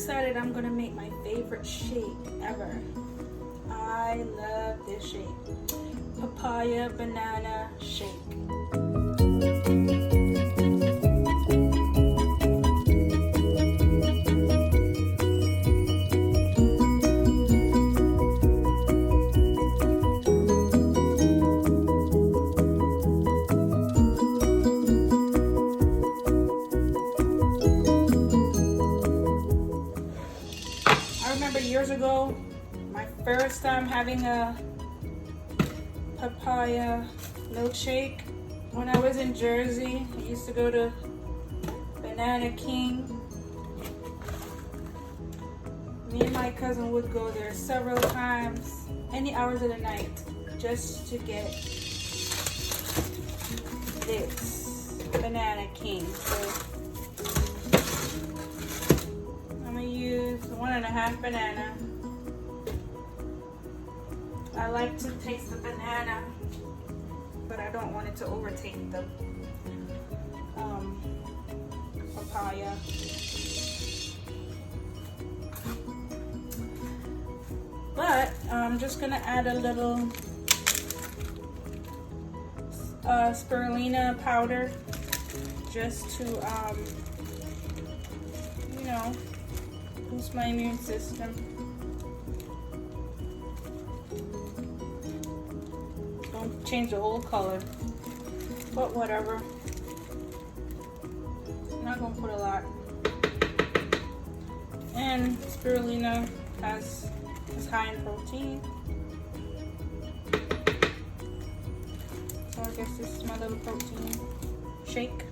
decided I'm gonna make my favorite shake ever. I love this shake. Papaya banana shake. Years ago, my first time having a papaya milkshake, when I was in Jersey, I used to go to Banana King. Me and my cousin would go there several times, any hours of the night, just to get this Banana King. So use 1.5 banana. I like to taste the banana, but I don't want it to overtake the papaya. But I'm just gonna add a little spirulina powder just to you know, boost my immune system. Don't change the whole color, but whatever. I'm not gonna put a lot. And spirulina is high in protein. So I guess this is my little protein shake.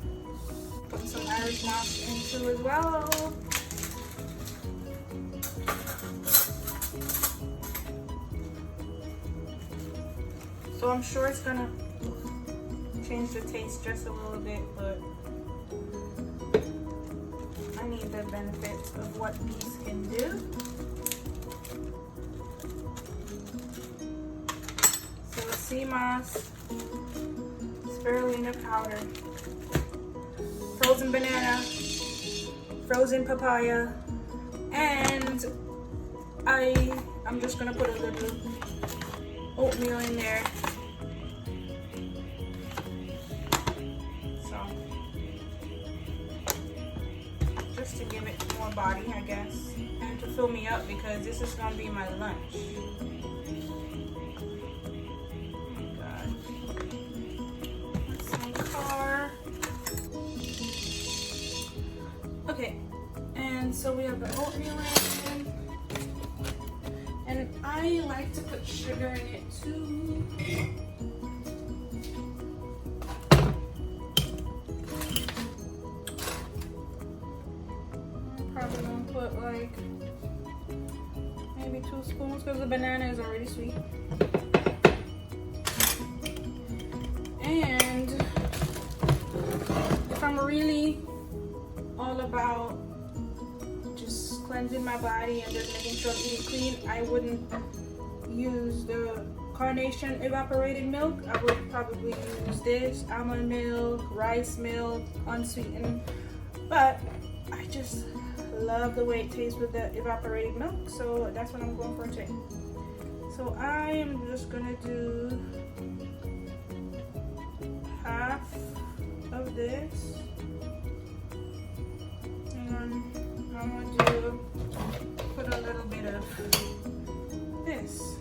Put some Irish moss into as well. So I'm sure it's gonna change the taste just a little bit, but I need the benefits of what these can do. So sea moss, spirulina powder, frozen banana, frozen papaya, and I'm just gonna put a little oatmeal in there. So just to give it more body, I guess, and to fill me up because this is gonna be my lunch. Oh God. Some car. Okay, and so we have the oatmeal in. And I like to put sugar in it too. I'm probably gonna put like maybe 2 spoons because the banana is already sweet. And if I'm really all about cleansing my body and just making sure I'm eating clean, I wouldn't use the carnation evaporated milk. I would probably use this almond milk, rice milk, unsweetened, but I just love the way it tastes with the evaporated milk, so that's what I'm going for today. So I am just gonna do half of this, and I'm gonna put a little bit of this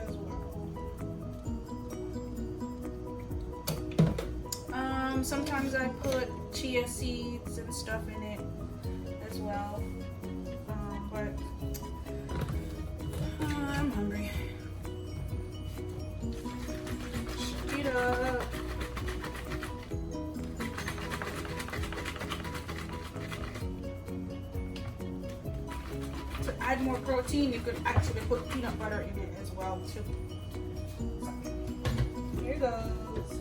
as well. Sometimes I put chia seeds and stuff in it as well, but I'm hungry. Shake it up. To add more protein, you could actually put peanut butter in it as well too. So, here goes.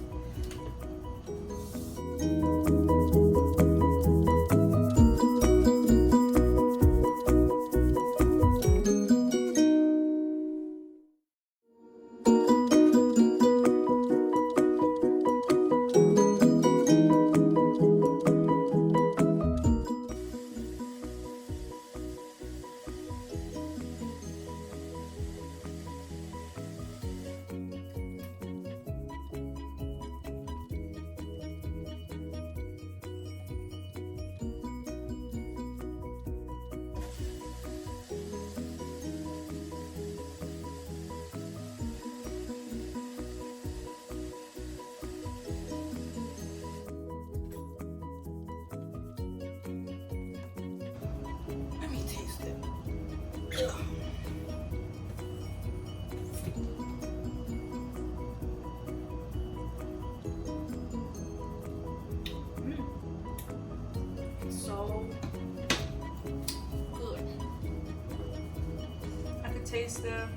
taste the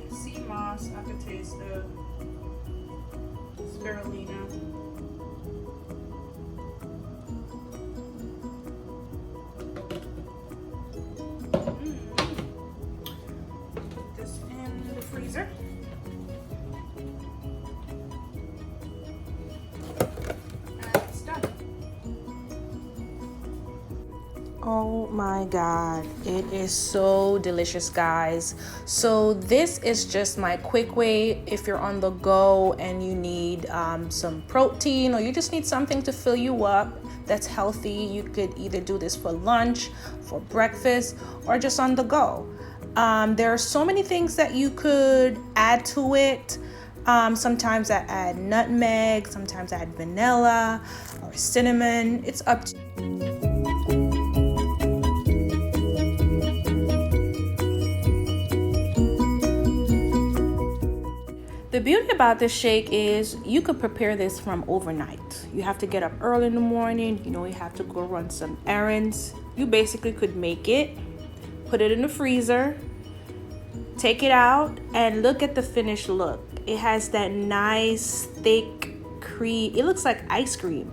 sea moss. I could taste the spirulina. Put this in the freezer. Oh my God, it is so delicious, guys. So this is just my quick way if you're on the go and you need some protein, or you just need something to fill you up that's healthy. You could either do this for lunch, for breakfast, or just on the go. There are so many things that you could add to it. Sometimes I add nutmeg, sometimes I add vanilla or cinnamon. It's up to you. The beauty about this shake is you could prepare this from overnight. You have to get up early in the morning, you have to go run some errands. You basically could make it, put it in the freezer, take it out, and look at the finished look. It has that nice thick cream. It looks like ice cream.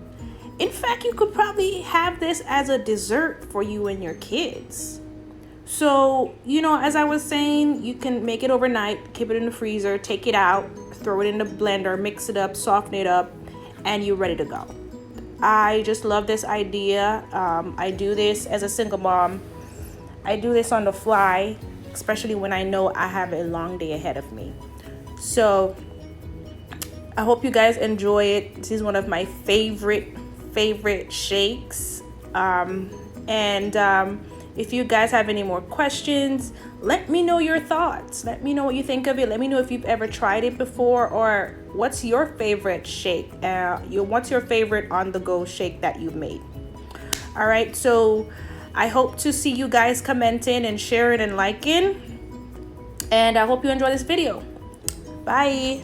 In fact, you could probably have this as a dessert for you and your kids. So, as I was saying, you can make it overnight, keep it in the freezer, take it out, throw it in the blender, mix it up, soften it up, and you're ready to go. I just love this idea. I do this as a single mom. I do this on the fly, especially when I know I have a long day ahead of me. So, I hope you guys enjoy it. This is one of my favorite shakes. If you guys have any more questions, let me know your thoughts. Let me know what you think of it. Let me know if you've ever tried it before, or what's your favorite shake. What's your favorite on-the-go shake that you've made? All right, so I hope to see you guys commenting and sharing and liking. And I hope you enjoy this video. Bye.